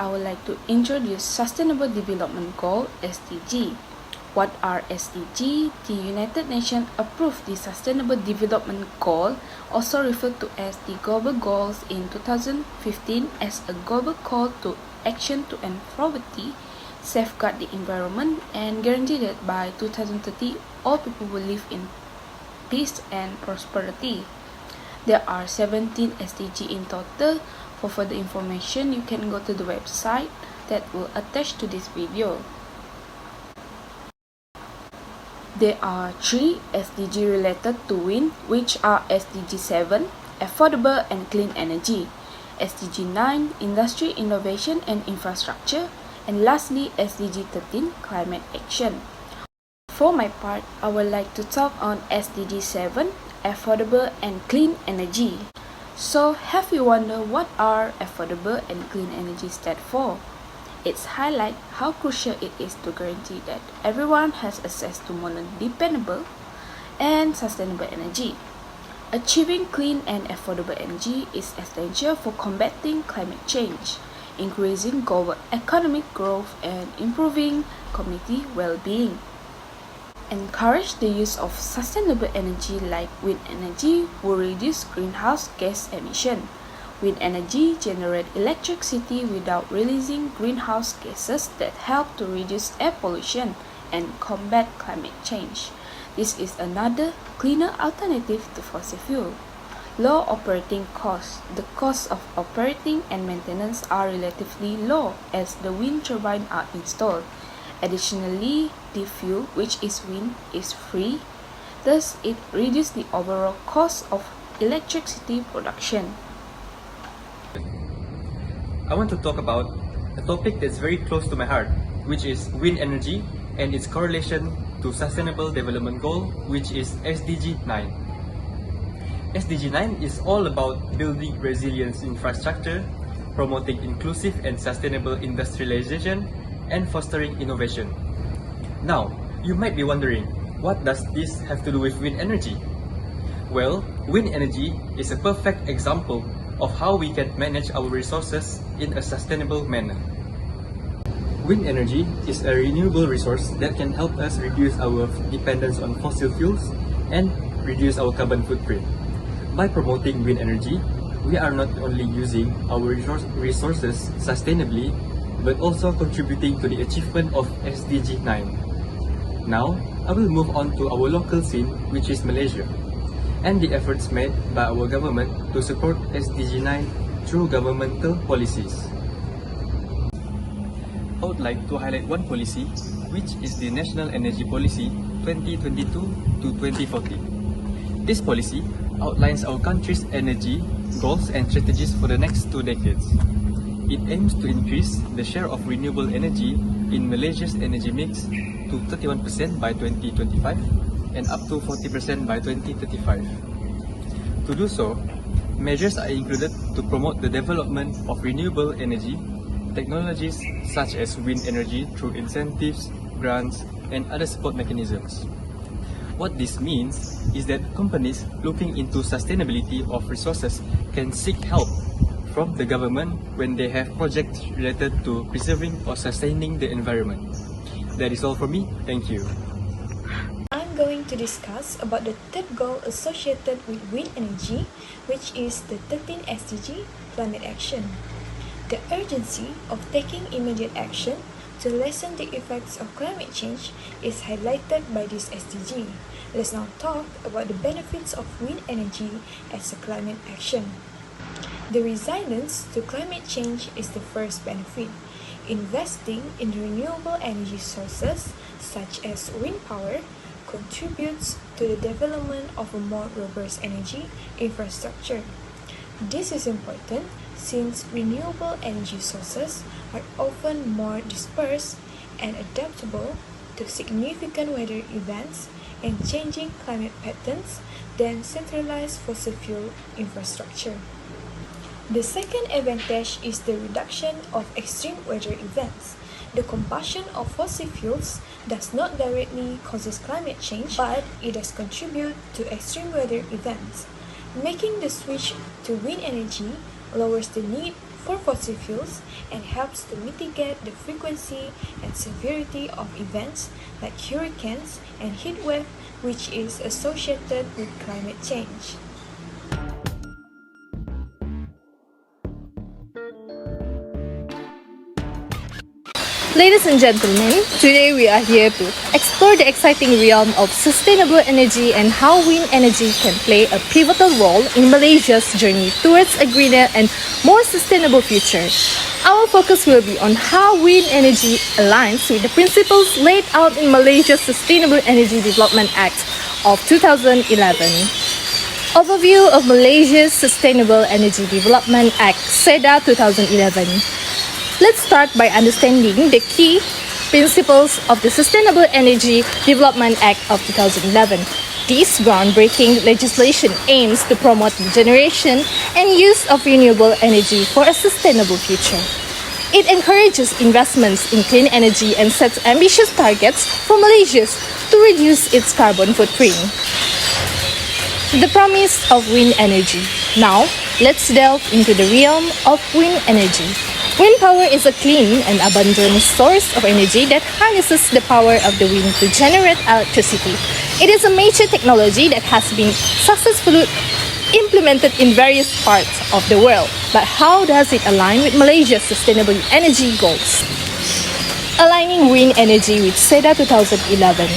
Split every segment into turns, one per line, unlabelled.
I would like to introduce Sustainable Development Goal (SDG). What are SDG? The United Nations approved the Sustainable Development Goal, also referred to as the Global Goals in 2015, as a global call to action to end poverty, safeguard the environment, and guarantee that by 2030 all people will live in peace and prosperity. There are 17 SDG in total. For further information, you can go to the website that will attach to this video. There are 3 SDG related to wind, which are SDG 7, Affordable and Clean Energy, SDG 9, Industry, Innovation and Infrastructure, and lastly SDG 13, Climate Action. For my part, I would like to talk on SDG 7, Affordable and Clean Energy. So, have you wondered what are affordable and clean energy stand for? It's highlight how crucial it is to guarantee that everyone has access to modern, dependable, and sustainable energy. Achieving clean and affordable energy is essential for combating climate change, increasing global economic growth, and improving community well-being. Encourage the use of sustainable energy like wind energy will reduce greenhouse gas emission. Wind energy generates electricity without releasing greenhouse gases that help to reduce air pollution and combat climate change. This is another cleaner alternative to fossil fuel. Low operating costs. The costs of operating and maintenance are relatively low as the wind turbines are installed. Additionally, the fuel, which is wind, is free, thus it reduces the overall cost of electricity production.
I want to talk about a topic that's very close to my heart, which is wind energy and its correlation to Sustainable Development Goal, which is SDG 9. SDG 9 is all about building resilient infrastructure, promoting inclusive and sustainable industrialization, and fostering innovation. Now, you might be wondering, what does this have to do with wind energy? Well, wind energy is a perfect example of how we can manage our resources in a sustainable manner. Wind energy is a renewable resource that can help us reduce our dependence on fossil fuels and reduce our carbon footprint. By promoting wind energy, we are not only using our resources sustainably, but also contributing to the achievement of SDG 9. Now, I will move on to our local scene, which is Malaysia, and the efforts made by our government to support SDG 9 through governmental policies. I would like to highlight one policy, which is the National Energy Policy 2022 to 2040. This policy outlines our country's energy goals and strategies for the next 2 decades. It aims to increase the share of renewable energy in Malaysia's energy mix to 31% by 2025 and up to 40% by 2035. To do so, measures are included to promote the development of renewable energy technologies such as wind energy through incentives, grants, and other support mechanisms. What this means is that companies looking into sustainability of resources can seek help from the government when they have projects related to preserving or sustaining the environment. That is all from me. Thank you.
I'm going to discuss about the third goal associated with wind energy, which is the 13th SDG, Climate Action. The urgency of taking immediate action to lessen the effects of climate change is highlighted by this SDG. Let's now talk about the benefits of wind energy as a climate action. The resilience to climate change is the first benefit. Investing in renewable energy sources, such as wind power, contributes to the development of a more robust energy infrastructure. This is important since renewable energy sources are often more dispersed and adaptable to significant weather events and changing climate patterns than centralized fossil fuel infrastructure. The second advantage is the reduction of extreme weather events. The combustion of fossil fuels does not directly cause climate change, but it does contribute to extreme weather events. Making the switch to wind energy lowers the need for fossil fuels and helps to mitigate the frequency and severity of events like hurricanes and heat wave, which is associated with climate change.
Ladies and gentlemen, today we are here to explore the exciting realm of sustainable energy and how wind energy can play a pivotal role in Malaysia's journey towards a greener and more sustainable future. Our focus will be on how wind energy aligns with the principles laid out in Malaysia's Sustainable Energy Development Act of 2011. Overview of Malaysia's Sustainable Energy Development Act, SEDA 2011. Let's start by understanding the key principles of the Sustainable Energy Development Act of 2011. This groundbreaking legislation aims to promote the generation and use of renewable energy for a sustainable future. It encourages investments in clean energy and sets ambitious targets for Malaysia to reduce its carbon footprint. The promise of wind energy. Now, let's delve into the realm of wind energy. Wind power is a clean and abundant source of energy that harnesses the power of the wind to generate electricity. It is a major technology that has been successfully implemented in various parts of the world. But how does it align with Malaysia's sustainable energy goals? Aligning wind energy with SEDA 2011.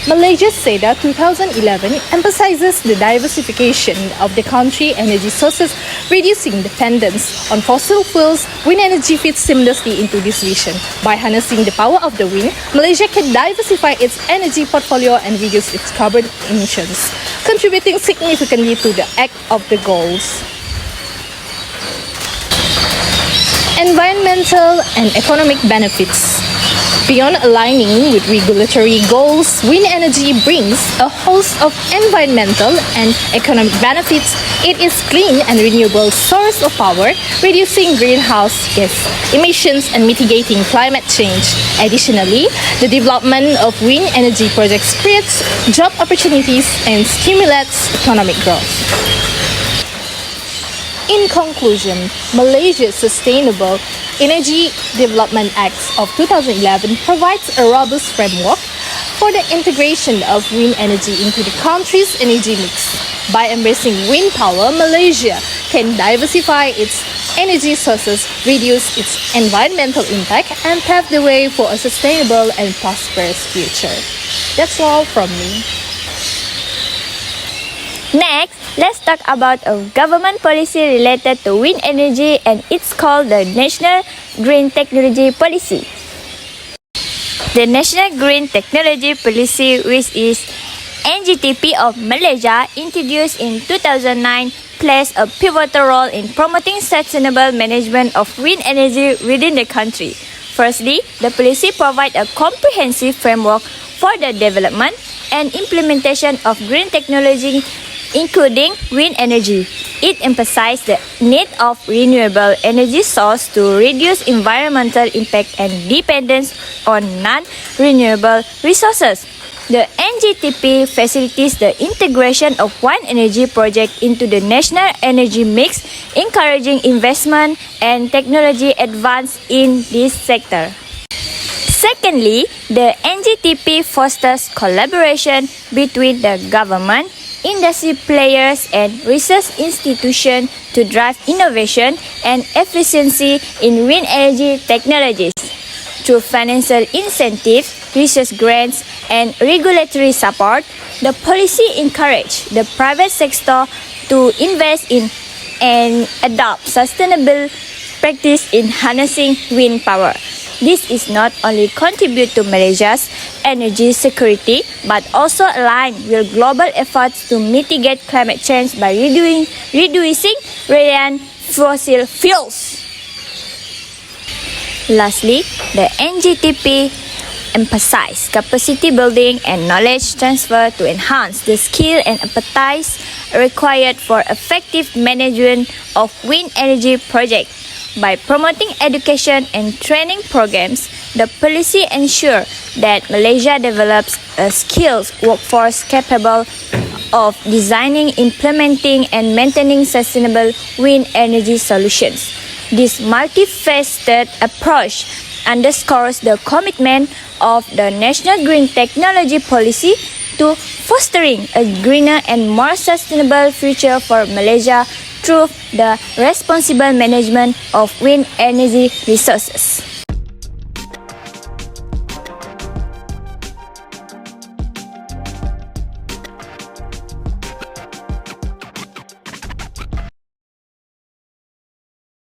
Malaysia's SEDA 2011 emphasizes the diversification of the country's energy sources, reducing dependence on fossil fuels. Wind energy fits seamlessly into this vision. By harnessing the power of the wind, Malaysia can diversify its energy portfolio and reduce its carbon emissions, contributing significantly to the act of the goals. Environmental and economic benefits. Beyond aligning with regulatory goals, wind energy brings a host of environmental and economic benefits. It is clean and renewable source of power, reducing greenhouse gas emissions and mitigating climate change. Additionally, the development of wind energy projects creates job opportunities and stimulates economic growth. In conclusion, Malaysia's Sustainable Energy Development Act of 2011 provides a robust framework for the integration of wind energy into the country's energy mix. By embracing wind power, Malaysia can diversify its energy sources, reduce its environmental impact, and pave the way for a sustainable and prosperous future. That's all from me.
Next, let's talk about a government policy related to wind energy, and it's called the National Green Technology Policy. The National Green Technology Policy, which is NGTP of Malaysia, introduced in 2009, plays a pivotal role in promoting sustainable management of wind energy within the country. Firstly, the policy provides a comprehensive framework for the development and implementation of green technology, including wind energy. It emphasizes the need of renewable energy sources to reduce environmental impact and dependence on non-renewable resources. The NGTP facilitates the integration of wind energy projects into the national energy mix, encouraging investment and technology advance in this sector. Secondly, the NGTP fosters collaboration between the government, industry players, and research institutions to drive innovation and efficiency in wind energy technologies. Through financial incentives, research grants, and regulatory support, the policy encourages the private sector to invest in and adopt sustainable practice in harnessing wind power. This is not only contribute to Malaysia's energy security, but also align with global efforts to mitigate climate change by reducing reliance fossil fuels. Lastly, the NGTP emphasizes capacity building and knowledge transfer to enhance the skill and expertise required for effective management of wind energy projects. By promoting education and training programs, the policy ensures that Malaysia develops a skilled workforce capable of designing, implementing, and maintaining sustainable wind energy solutions. This multifaceted approach underscores the commitment of the National Green Technology Policy to fostering a greener and more sustainable future for Malaysia through the responsible management of wind energy resources.